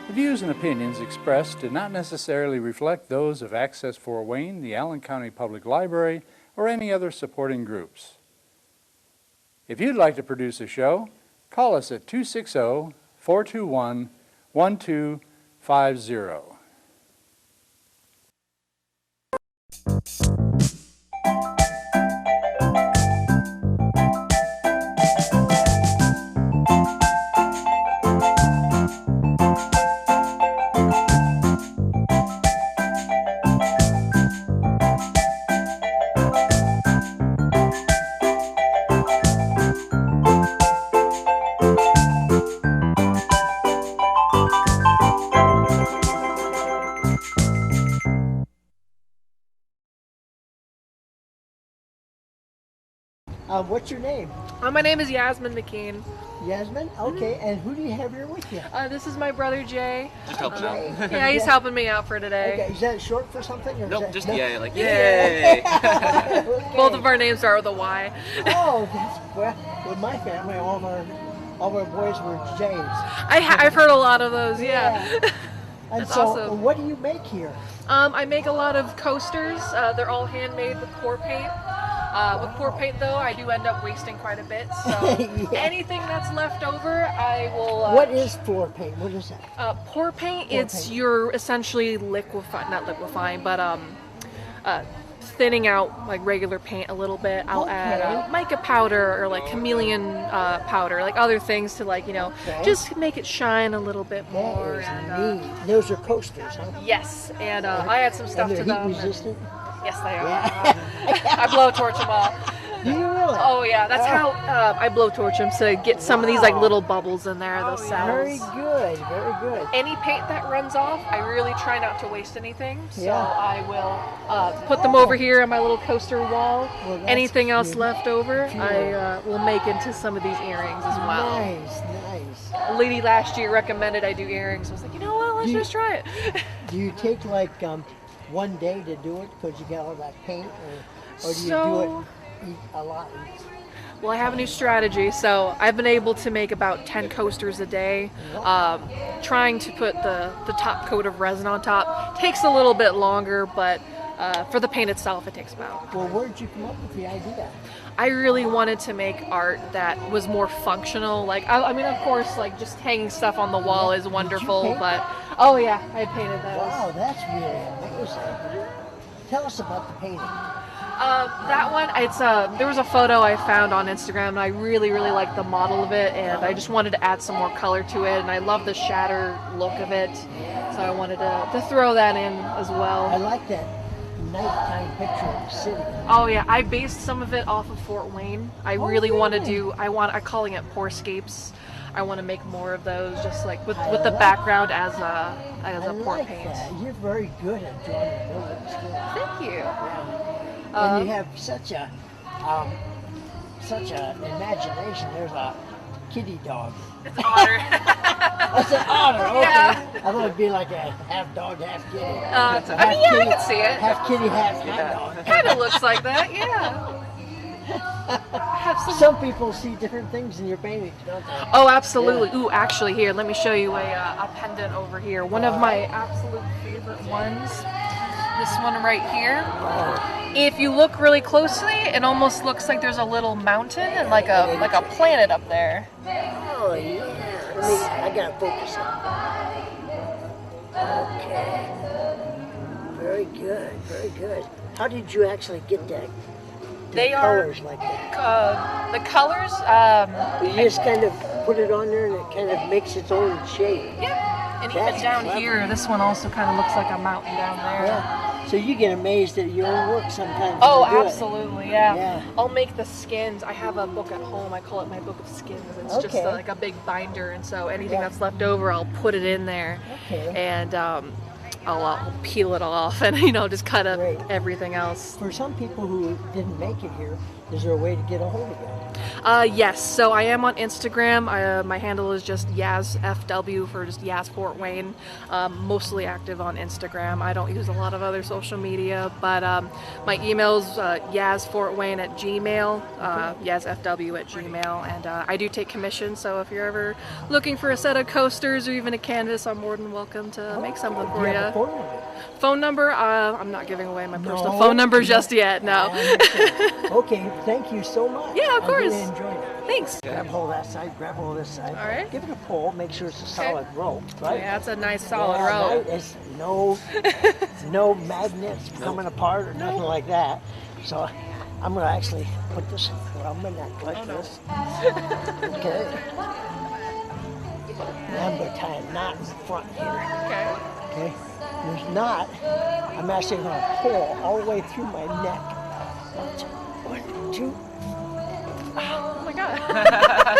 The views and opinions expressed do not necessarily reflect those of Access Fort Wayne, the Allen County Public Library, or any other supporting groups. If you'd like to produce a show, call us at 260-421-1250. What's your name? My name is Yasmin McKean. Yasmin? Okay, and who do you have here with you? This is my brother Jay. Just helping out. Yeah, he's helping me out for today. Okay, is that short for something? Or Nope, is that, just no? yay, like yay. Okay. Both of our names start with a Y. Oh, that's, well, with my family, all of our boys were Jays. I've heard a lot of those, yeah. And That's so, awesome. what do you make here? I make a lot of coasters. They're all handmade with pour paint. With pour paint, though, I do end up wasting quite a bit. So Yeah. anything that's left over, I will. What is floor paint? What is that? Pour paint? Pour It's paint. you're essentially not liquefying, but thinning out like regular paint a little bit. I'll add Okay. mica powder or like chameleon powder, like other things to like Okay. just make it shine a little bit more. That is And, neat. Those are coasters, huh? yes, and I add some stuff And to they're them. heat resistant? Yes, they are. Yeah. I blowtorch them all. Do you really? Oh yeah, that's how I blowtorch them to get some of these like little bubbles in there, those cells. Very good, very good. Any paint that runs off, I really try not to waste anything. So Yeah. I will put them over here on my little coaster wall. Well, that's Anything else cute. left over, Cute. I will make into some of these earrings as well. Nice, nice. A lady last year recommended I do earrings. I was like, you know what, let's You- just try it. Do you take like one day to do it because you got all that paint, or do you So- do it a lot? Well, I have a new strategy. So I've been able to make about 10 coasters a day. Trying to put the top coat of resin on top takes a little bit longer, but for the paint itself, it takes about. Well, where did you come up with the idea? I really wanted to make art that was more functional. Like, I mean, of course, like just hanging stuff on the wall is wonderful, paint but oh yeah, I painted those. Wow, that's really amazing. Tell us about the painting. That one, it's there was a photo I found on Instagram, and I really liked the model of it, and I just wanted to add some more color to it, and I love the shatter look of it, so I wanted to throw that in as I well. like that nighttime picture of the city. Oh yeah, I based some of it off of Fort Wayne. I really want to really? I'm calling it pourscapes. I want to make more of those, just like with I the like background as a I pour like paint. that. You're very good at drawing the buildings. Thank you. Yeah. And you have such a imagination. There's a kitty dog. It's an honor. That's an otter. Okay. Yeah. I thought it'd be like a half dog, half kitty. I mean, yeah, I can see it. Half kitty, half dog. Kind of looks like that, yeah. Have Some people see different things in your paintings, don't they? Oh, absolutely. Ooh, actually, here, let me show you a pendant over here. One of my absolute favorite ones. This one right here. If you look really closely, it almost looks like there's a little mountain and like a planet up there. Oh, yeah. I gotta focus on that. Okay. Very good, very good. How did you actually get that? They Colors like that. The colors, You just kind of put it on there and it kind of makes its own shape. yeah. And even That's down clever. here, this one also kind of looks like a mountain down there. Yeah. So you get amazed at your own work sometimes. Oh, when you do it. absolutely, yeah. Yeah. I'll make the skins. I have a book at home. I call it my book of skins. It's just Okay. like a big binder, and so anything Yeah. that's left over, I'll put it in there, Okay. and I'll peel it off, and just cut up Great. everything else. For some people who didn't make it here, is there a way to get a hold of it? Yes, so I am on Instagram. My handle is just YazFW for just Yaz Fort Wayne. Mostly active on Instagram. I don't use a lot of other social media, but my email's yazfortwayne@gmail, yazfw@gmail, and I do take commissions, so if you're ever looking for a set of coasters or even a canvas, I'm more than welcome to make something for Do you have a you. phone number? Phone number? I'm not giving away my personal No, phone number just yet, no. Okay, thank you so much. Yeah, of I course. really enjoyed it. Thanks. Grab hold of that side, grab hold of this side. All right. Give it a pull, make sure it's a solid rope, right? Yeah, that's a nice solid Yeah, rope. right. It's no magnets coming apart or nothing like that. So I'm gonna actually put this around my neck like this. Okay. Now I'm gonna tie a knot in the front here. Okay. Okay. There's not. I'm actually gonna pull all the way through my neck. One, two. Oh my god.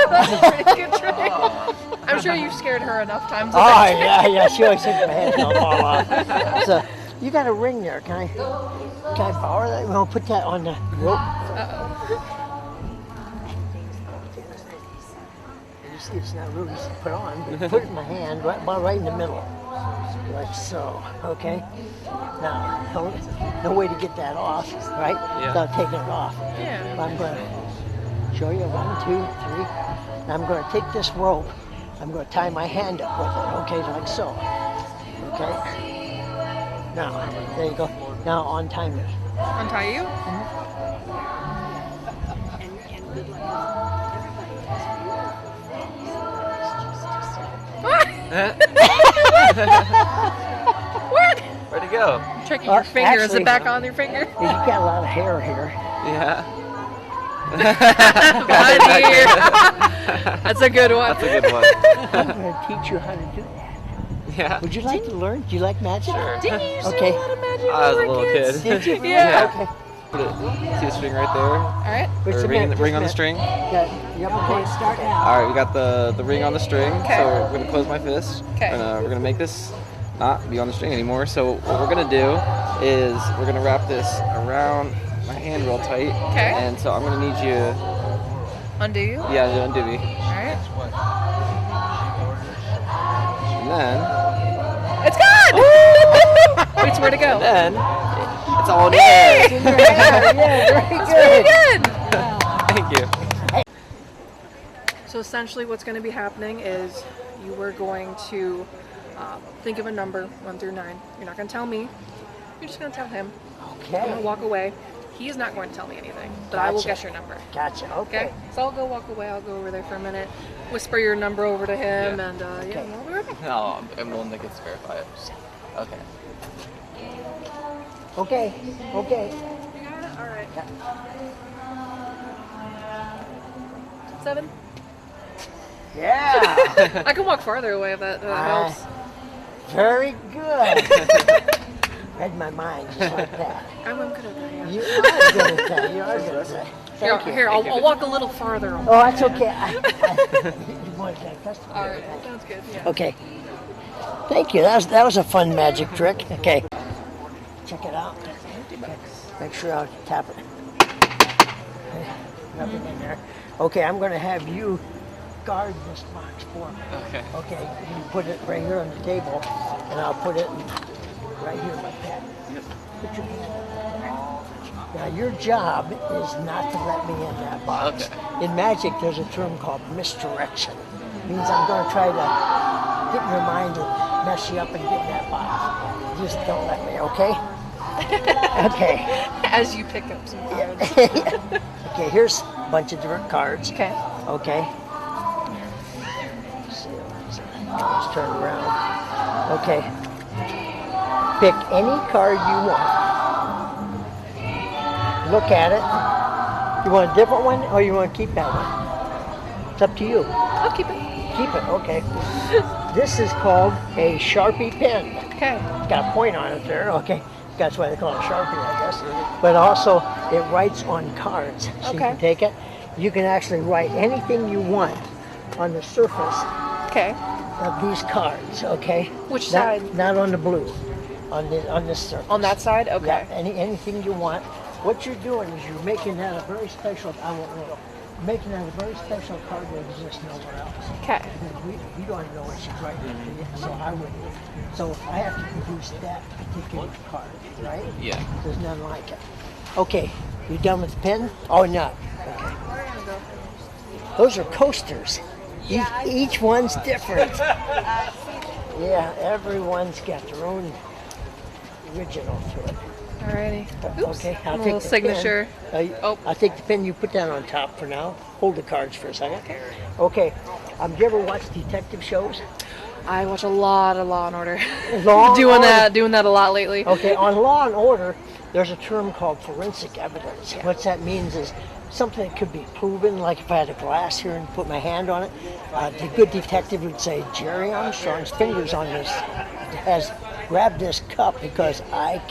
That's a pretty good trick. I'm sure you've scared her enough times. Oh yeah. She always thinks my head's gonna fall off. So you got a ring there. Can I borrow that? We'll put that on the rope. You see, it's not really easy to put on. But put it in my hand, right in the middle, like so. Okay. Now, no way to get that off, right? Yeah. Without taking it off. Yeah. But I'm going to show you 1, 2, 3. And I'm going to take this rope. I'm going to tie my hand up with it. Okay, like so. Okay. Now, there you go. Now untie me. Untie you? What? Where'd it go? Checking your finger. Is actually- it back on your finger? You got a lot of hair here. Yeah. Buddy. That's a good one. That's a good one. I'm going to teach you how to do that. Yeah. Would you like to learn? Do you like magic? Sure. Didn't you use Okay. a lot of magic I was a when we were little kids? kid. Did you? Yeah. Okay. Put it. See the string right there? Alright. Wait Or a ring, minute, ring just on a the string? minute. Yep, okay, start now. All right, we got the ring on the string. Okay. So we're gonna close my fist. Okay. And we're gonna make this not be on the string anymore. So what we're gonna do is we're gonna wrap this around my hand real tight. Okay. And so I'm gonna need you. Undo you? Yeah, to undo me. Alright. And then. It's gone! Wait, where to go? And then it's all in your head. Yeah, very That's good. pretty good! Thank you. So essentially what's going to be happening is you are going to think of a number 1 through 9. You're not going to tell me. You're just going to tell him. You're going to Okay. walk away. He's not going to tell me anything, but I will Gotcha. guess your number. Gotcha. Okay? Okay. So I'll go walk away. I'll go over there for a minute, whisper your number over to him, Yeah. and yeah, I'll be right back. No, I'm willing to verify it. Okay. Okay. Okay. You got it? All right. 7. Yeah. I can walk farther away if that helps. Very good. Read my mind just like that. I'm good at that. Yeah. You are good at that. You are good at that. Here, Thank you. here I'll walk a little farther. Oh, that's okay. You want that custom? All right, sounds good. Yeah. Okay. Thank you. That was a fun magic trick. Okay. Check it out. Okay. Make sure I'll tap it. Okay. Nothing in there. Okay, I'm going to have you guard this box for me. Okay. Okay, you put it right here on the table, and I'll put it right here like that. Put your hand there. Now, your job is not to let me in that box. Okay. In magic, there's a term called misdirection. It means I'm going to try to get in your mind and mess you up and get in that box. Just don't let me, okay? Okay. As you pick up some cards. Okay, here's a bunch of different cards. Okay. Okay. Let's turn around. Okay. Pick any card you want. Look at it. You want a different one or you want to keep that one? It's up to you. I'll keep it. Keep it, okay. This is called a Sharpie pen. Okay. It's got a point on it there, okay. That's why they call it Sharpie, I guess. But also, it writes on cards. So you can take it. You can actually write anything you want on the surface Okay. of these cards, okay? Which Not- side? Not on the blue, on this surface. On that side? Okay. Yeah, anything you want. What you're doing is you're making that a very special, I won't know. making out a very special card that exists nowhere else. Okay. We don't even know what she's writing, so I wouldn't. So I have to produce that particular card, right? Yeah. There's none like it. Okay, you done with the pen? Oh, not. Okay. Those are coasters. Each one's different. Yeah, everyone's got their own original to it. Alrighty. Oops. Okay, A little signature. I'll take the pen you put down on top for now. Hold the cards for a second. Okay. Do you ever watch detective shows? I watch a lot of Law and Order. Law Doing that a lot lately. Okay, on Law and Order, there's a term called forensic evidence. Yeah. What that means is something that could be proven, like if I had a glass here and put my hand on it, the good detective would say, Jerry Armstrong's fingers on this has grabbed this cup because I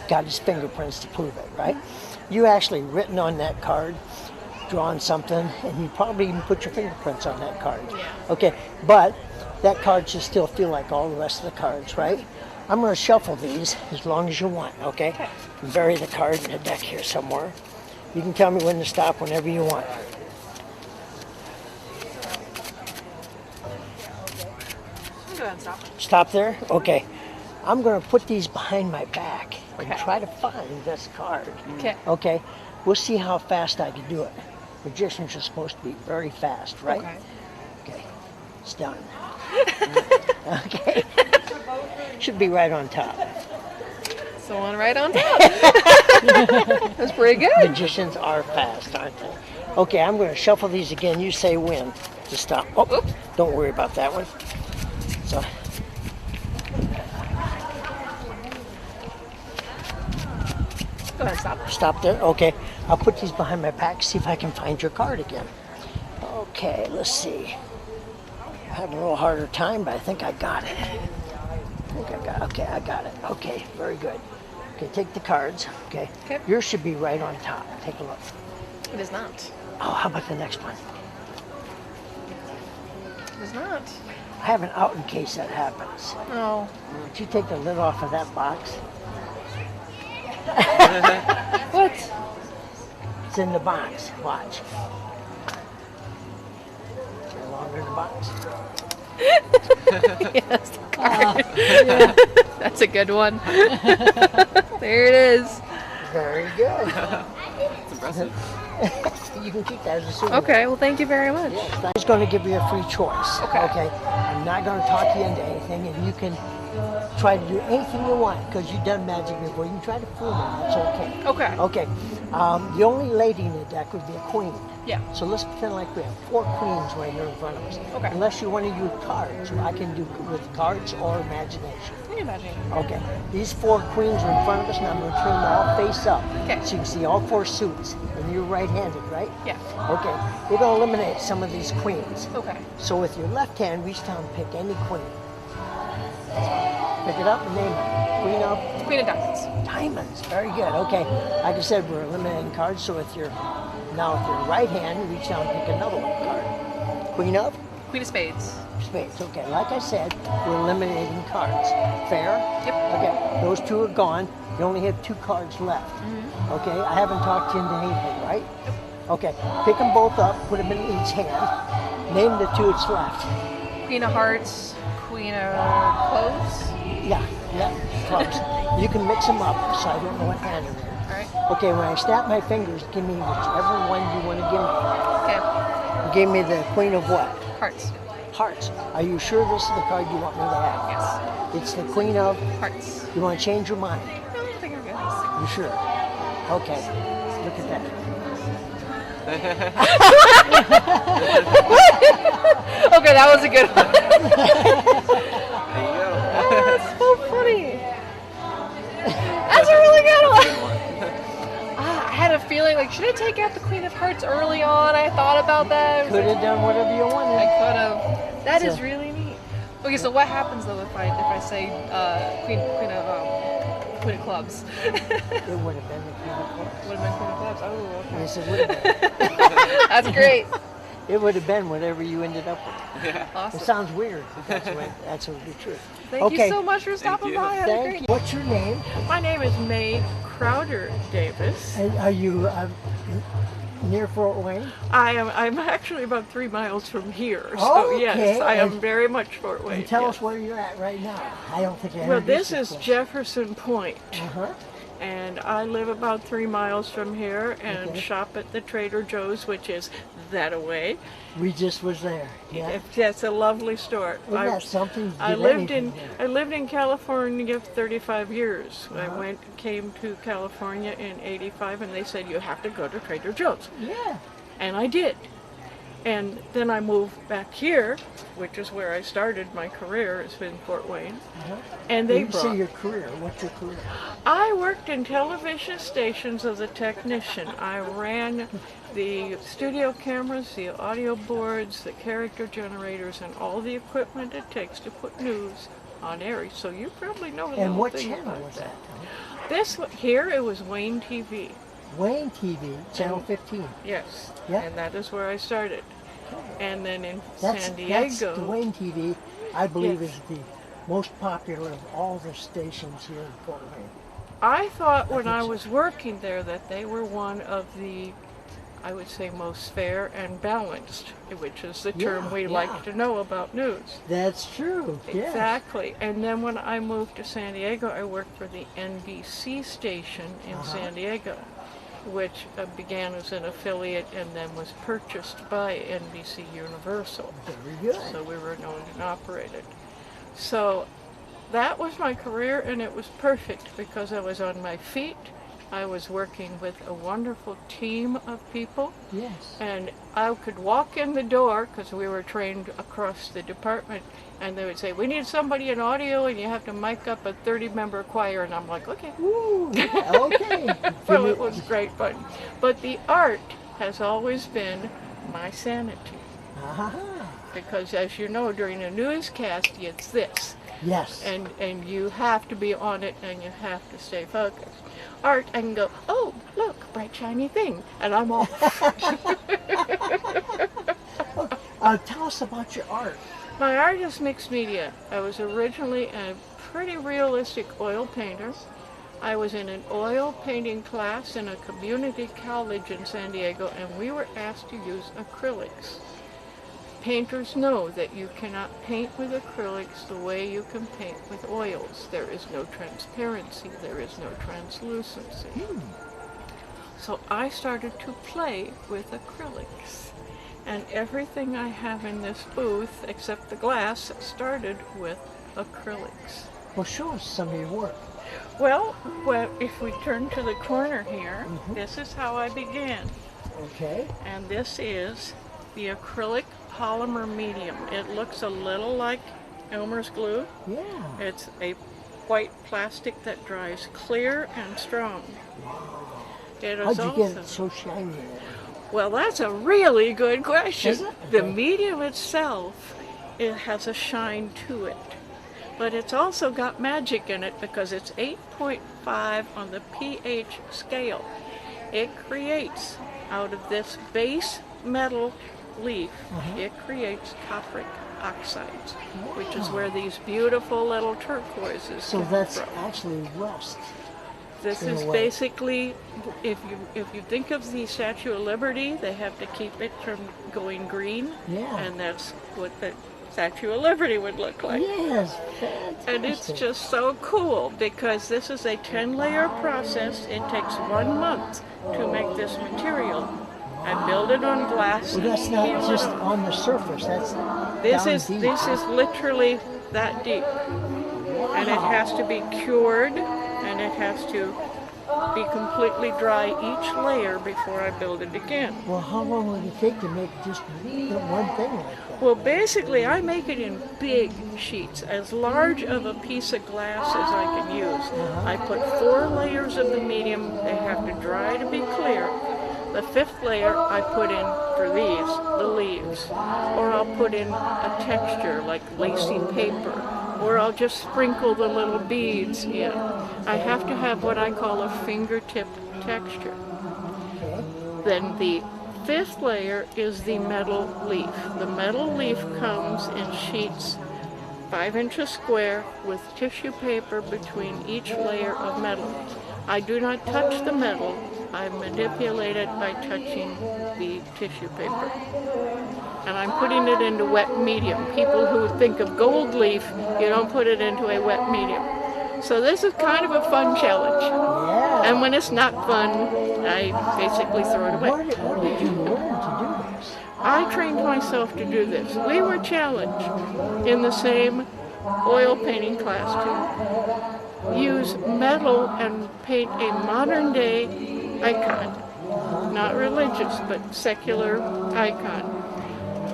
got his fingerprints to prove it, right? You actually written on that card, drawn something, and you probably even put your fingerprints on that card. Okay, but that card should still feel like all the rest of the cards, right? I'm going to shuffle these as long as you want, okay? Bury the card in the deck here somewhere. You can tell me when to stop whenever you want. Go ahead and stop. Stop there? Okay. I'm going to put these behind my back and try to find this card. Okay. Okay. We'll see how fast I can do it. Magicians are supposed to be very fast, right? Okay. Okay. It's done. Okay. Should be right on top. So one right on top. That's pretty good. Magicians are fast, aren't they? Okay, I'm going to shuffle these again. You say when to stop. Oh, Oops. Don't worry about that one. So. Go ahead, stop. Stop there. Okay. I'll put these behind my back, see if I can find your card again. Okay, let's see. I'm having a little harder time, but I think I got it. Okay, I got it. Okay, very good. Okay, take the cards. Okay. Yours should be right on top. Take a look. It is not. Oh, how about the next one? It is not. I have an out in case that happens. Oh. Would you take the lid off of that box? What? It's in the box. Watch. It's no longer in the box. Yes, the card. That's a good one. There it is. Very good. It's impressive. You can keep that as a souvenir. Okay, well, thank you very much. I'm just going to give you a free choice. Okay. I'm not going to talk you into anything, and you can try to do anything you want because you've done magic before. You can try to fool me. That's okay. Okay. Okay. The only lady in the deck would be a queen. Yeah. So let's pretend like we have 4 queens right here in front of us. Okay. Unless you want to use cards. I can do with cards or imagination. Can you imagine? Okay. These 4 queens are in front of us, and I'm going to turn them all face up. Okay. So you can see all 4 suits. And you're right-handed, right? Yeah. Okay. We're going to eliminate some of these queens. Okay. So with your left hand, reach down and pick any queen. Pick it up and name it. Queen of? Queen of Diamonds. Diamonds. Very good. Okay. Like I said, we're eliminating cards. So with your right hand, reach down and pick another one card. Queen of? Queen of Spades. Spades. Okay. Like I said, we're eliminating cards. Fair? Yep. Okay. Those 2 are gone. You only have 2 cards left. Mm-hmm. Okay. I haven't talked you into anything, right? Yep. Okay. Pick them both up. Put them in each hand. Name the 2 that's left. Queen of Hearts. Queen of Clubs. Yeah, close. You can mix them up, so I don't know what hand they're in. All right. Okay, when I snap my fingers, give me whichever one you want to give me. Okay. You gave me the Queen of what? Hearts. Hearts. Are you sure this is the card you want me to have? Yes. It's the Queen of Hearts. You want to change your mind? No, I think I'm good. You sure? Okay. Look at that. Okay, that was a good one. There you go. That's so funny. That's a really good one. I had a feeling like, should I take out the Queen of Hearts early on? I thought about that. Could have done whatever you wanted. I could have. That is really neat. Okay, so what happens though if I say Queen of Clubs? It would have been the Queen of Clubs. Would have been Queen of Clubs. Oh, okay. Yes, it would have been. That's great. It would have been whatever you ended up with. Awesome. It sounds weird, but that's what would be true. Thank you so much for stopping by. That was Thank great. you. What's your name? My name is May Crowder Davis. And are you near Fort Wayne? I'm actually about 3 miles from here, so Oh, okay. yes, I am very much Fort Wayne. And tell yes. us where you're at right now. I don't think I Well, introduced this is place. Jefferson Point, Uh-huh. and I live about 3 miles from here and Okay. shop at the Trader Joe's, which is that away. We just was there. Yeah. It's a lovely store. Isn't that something? I Get lived anything in there. I lived in California 35 years. Uh-huh. I came to California in '85, and they said you have to go to Trader Joe's, Yeah. and I did. And then I moved back here, which is where I started my career. It's in Fort Wayne, Uh-huh. and they You say brought. your career. What's your career? I worked in television stations as a technician. I ran the studio cameras, the audio boards, the character generators, and all the equipment it takes to put news on air. So you probably know a And little what thing channel about was that? Here it was Wayne TV. Wayne TV, Channel 15. Yes, Yeah. and that is where I started. And then in That's San the Diego, Wayne TV, I believe, Yes. is the most popular of all the stations here in Fort Wayne. I thought when I was working there that they were one of the, I would say, most fair and balanced, which is the term Yeah, we yeah. like to know about news. That's true. Yes. Exactly. And then when I moved to San Diego, I worked for the NBC station in Uh-huh. San Diego, which began as an affiliate and then was purchased by NBC Universal. Very good. So we were owned and operated. So that was my career, and it was perfect because I was on my feet. I was working with a wonderful team of people, Yes. and I could walk in the door because we were trained across the department, and they would say, "We need somebody in audio, and you have to mic up a 30-member choir," and I'm like, "Okay." Ooh, yeah, okay. Well, it was great fun. But the art has always been my sanity. Uh-huh. Because as you know, during a newscast, it's this. Yes. And you have to be on it, and you have to stay focused. Art, I can go, "Oh, look, bright shiny thing," and I'm off. Tell us about your art. My art is mixed media. I was originally a pretty realistic oil painter. I was in an oil painting class in a community college in San Diego, and we were asked to use acrylics. Painters know that you cannot paint with acrylics the way you can paint with oils. There is no transparency, there is no translucency. So I started to play with acrylics. And everything I have in this booth, except the glass, started with acrylics. Well, show us some of your work. Well, if we turn to the corner here, this is how I began. Okay. And this is the acrylic polymer medium. It looks a little like Elmer's glue. Yeah. It's a white plastic that dries clear and strong. It is How'd you get also, it so shiny? well, that's a really good question. Is it? The Okay. medium itself, it has a shine to it. But it's also got magic in it because it's 8.5 on the pH scale. It creates, out of this base metal leaf, it creates copric oxides, which is where these beautiful little turquoises So come that's from. actually rust. This in a is way. basically, if you think of the Statue of Liberty, they have to keep it from going green, Yeah. and that's what the Statue of Liberty would look like. Yes. Fantastic. And it's just so cool because this is a 10-layer process. It takes 1 month to make this material. I build it on glass. Well, that's not just on the surface. That's This down is deep. this is literally that deep, and it has to be cured, and it has to be completely dry each layer before I build it again. Well, how long would it take to make just one thing like that? Well, basically, I make it in big sheets, as large of a piece of glass as I can use. I put 4 layers of the medium. They have to dry to be clear. The 5th layer I put in for these, the leaves, or I'll put in a texture like lacy paper, or I'll just sprinkle the little beads in. I have to have what I call a fingertip texture. Then the 5th layer is the metal leaf. The metal leaf comes in sheets 5 inches square with tissue paper between each layer of metal. I do not touch the metal. I manipulate it by touching the tissue paper. And I'm putting it into wet medium. People who think of gold leaf, you don't put it into a wet medium. So this is kind of a fun challenge. Yeah. And when it's not fun, I basically throw it away. Where did you learn to do this? I trained myself to do this. We were challenged in the same oil painting class to use metal and paint a modern day icon. Not religious, but secular icon.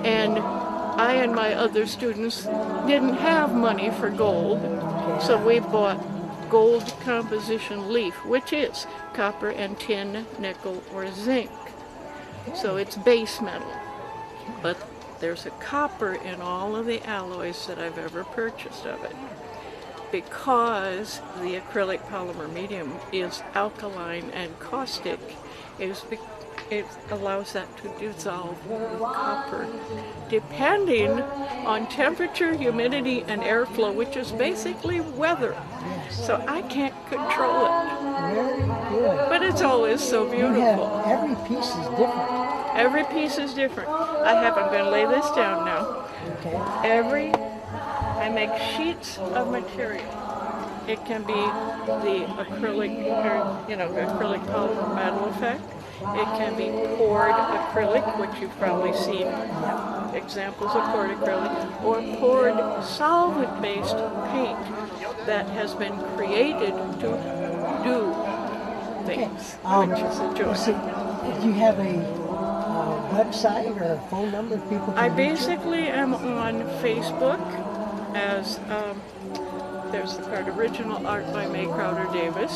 And I and my other students didn't have money for gold, so we bought gold composition leaf, which is copper and tin, nickel, or zinc. So it's base metal. But there's a copper in all of the alloys that I've ever purchased of it, because the acrylic polymer medium is alkaline and caustic. It allows that to dissolve with copper, depending on temperature, humidity, and airflow, which is basically weather. So I can't control it. Very good. But it's always so beautiful. Every piece is different. Every piece is different. I'm going to lay this down now. Okay. I make sheets of material. It can be the acrylic, acrylic polymer metal effect. It can be poured acrylic, which you've probably seen examples of poured acrylic, or poured solvent-based paint that has been created to do things, which is a joy. So, do you have a website or a phone number people can I reach you? basically am on Facebook as there's the card Original Art by May Crowder Davis.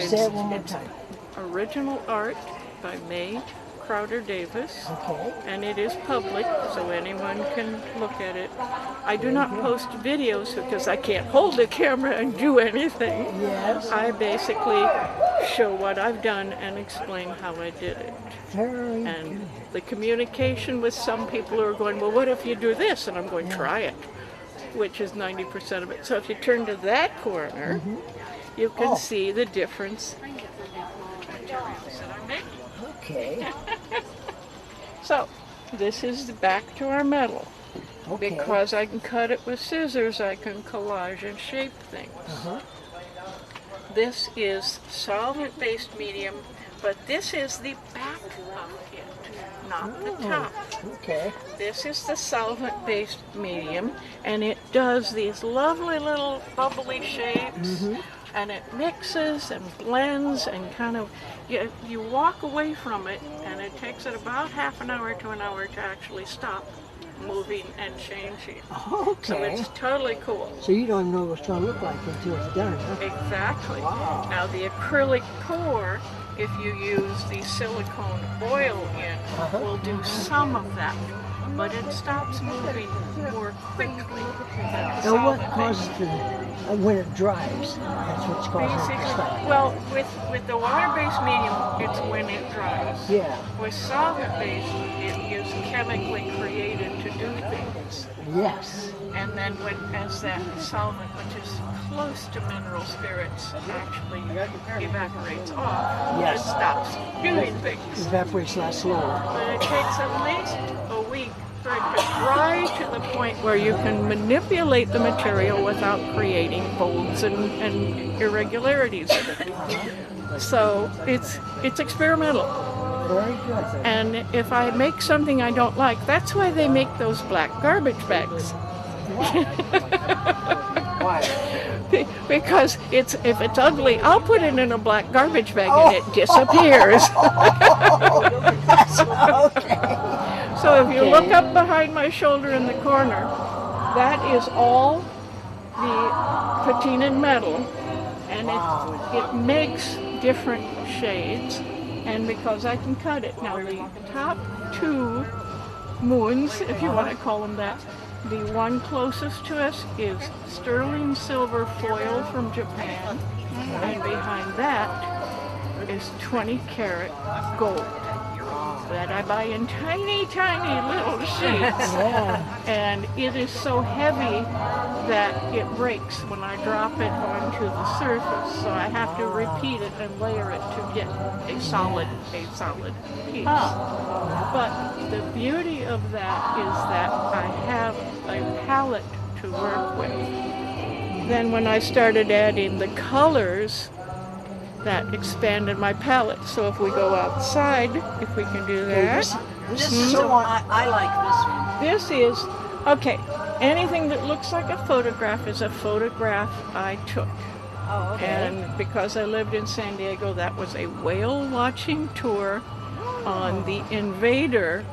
Say it one more time. Original Art by May Crowder Davis. Okay. And it is public, so anyone can look at it. I do not post videos because I can't hold the camera and do anything. Yes. I basically show what I've done and explain how I did it. Very And good. the communication with some people who are going, well, what if you do this? And I'm going, try it, which is 90% of it. So if you turn to that corner, you can see the difference materials that I'm making. Okay. So this is back to our metal. Okay. Because I can cut it with scissors, I can collage and shape things. This is solvent-based medium, but this is the back of it, not the top. Okay. This is the solvent-based medium, and it does these lovely little bubbly shapes, and it mixes and blends and kind of, you walk away from it, and it takes it about half an hour to an hour to actually stop moving and changing. Okay. So it's totally cool. So you don't know what it's going to look like until it's done, huh? Exactly. Wow. Now the acrylic pour, if you use the silicone oil in, will do some of that, but it stops moving more quickly than the Now what solvent causes base. when it dries? That's what's causing it to Basically, stop. well, with the water-based medium, it's when it dries. Yeah. With solvent-based, it is chemically created to do things. Yes. And then as that solvent, which is close to mineral spirits, actually evaporates off, Yes. it stops doing things. Evaporates a lot slower. But it takes at least a week for it to dry to the point where you can manipulate the material without creating folds and irregularities in it. So it's experimental. Very good. And if I make something I don't like, that's why they make those black garbage bags. Why? Because if it's ugly, I'll put it in a black garbage bag and it disappears. So if you look up behind my shoulder in the corner, that is all the patinaed metal, and it makes different shades. And because I can cut it. Now the top two moons, if you want to call them that, the one closest to us is sterling silver foil from Japan, and behind that is 20 karat gold. that I buy in tiny, tiny little sheets. And it is so heavy that it breaks when I drop it onto the surface. So I have to repeat it and layer it to get a solid piece. But the beauty of that is that I have a palette to work with. Then when I started adding the colors, that expanded my palette. So if we go outside, if we can do that. This is so I like this one. This is, okay, anything that looks like a photograph is a photograph I took. Oh, okay. And because I lived in San Diego, that was a whale watching tour on the Invader.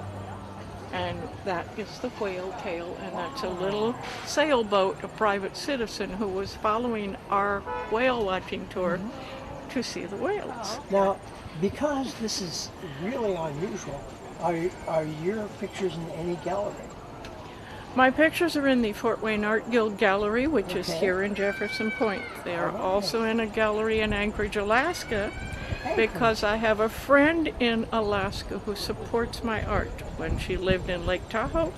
And that is the whale tail, and that's a little sailboat, a private citizen who was following our whale watching tour to see the whales. Now, because this is really unusual, are your pictures in any gallery? My pictures are in the Fort Wayne Art Guild Gallery, which is here in Jefferson Point. They are also in a gallery in Anchorage, Alaska, because I have a friend in Alaska who supports my art. When she lived in Lake Tahoe,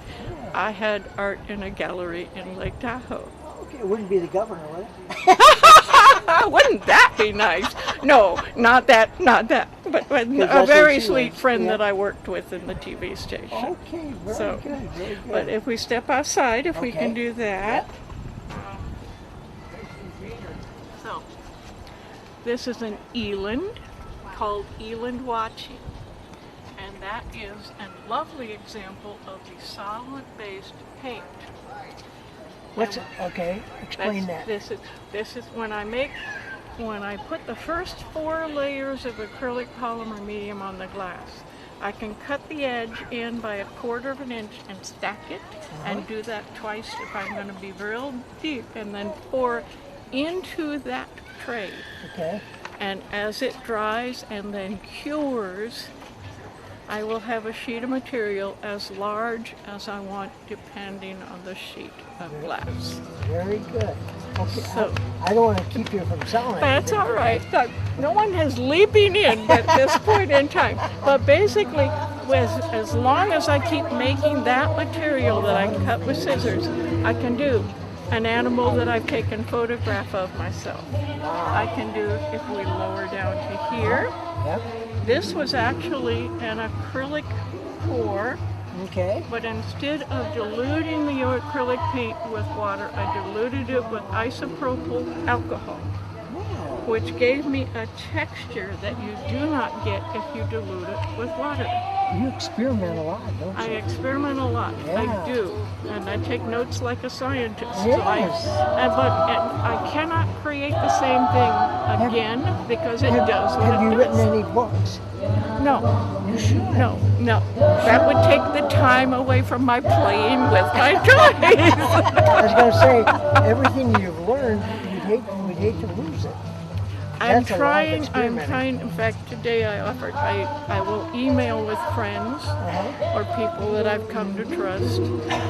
I had art in a gallery in Lake Tahoe. Okay, it wouldn't be the governor, would it? Wouldn't that be nice? No, not that. But a very sweet friend that I worked with in the TV station. Okay, very good. But if we step outside, if we can do that. So, this is an eland called eland watching. And that is a lovely example of the solid-based paint. Explain that. This is when I put the first 4 layers of acrylic polymer medium on the glass. I can cut the edge in by 1/4 of an inch and stack it, and do that twice if I'm going to be real deep, and then pour into that tray. Okay. And as it dries and then cures, I will have a sheet of material as large as I want, depending on the sheet of glass. Very good. Okay, So, I don't want to keep you from selling. that's all right. No one is leaping in at this point in time. But basically, as long as I keep making that material that I can cut with scissors, I can do an animal that I've taken photograph of myself. I can do, if we lower down to here, this was actually an acrylic pour. Okay. But instead of diluting the acrylic paint with water, I diluted it with isopropyl alcohol, which gave me a texture that you do not get if you dilute it with water. You experiment a lot, don't you? I experiment a lot. Yeah. I do. And I take notes like a scientist. Yes. But I cannot create the same thing again because it does what Have it you does. written any books? No. You should. No. That would take the time away from my playing with my toys. I was going to say, everything you've learned, we'd hate to lose it. I'm That's a lot of trying, experimenting. in fact, today I will email with friends or people that I've come to trust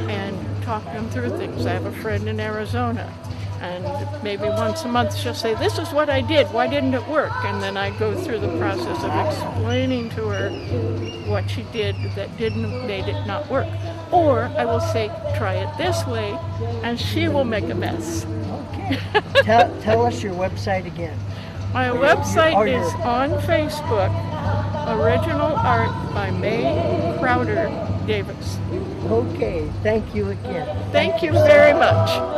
and talk them through things. I have a friend in Arizona, and maybe once a month she'll say, "This is what I did, why didn't it work?" And then I go through the process of explaining to her what she did that made it not work. Or I will say, "Try it this way," and she will make a mess. Okay. Tell us your website again. My website is on Facebook, Original Art by May Crowder Davis. Okay, thank you again. Thank you very much.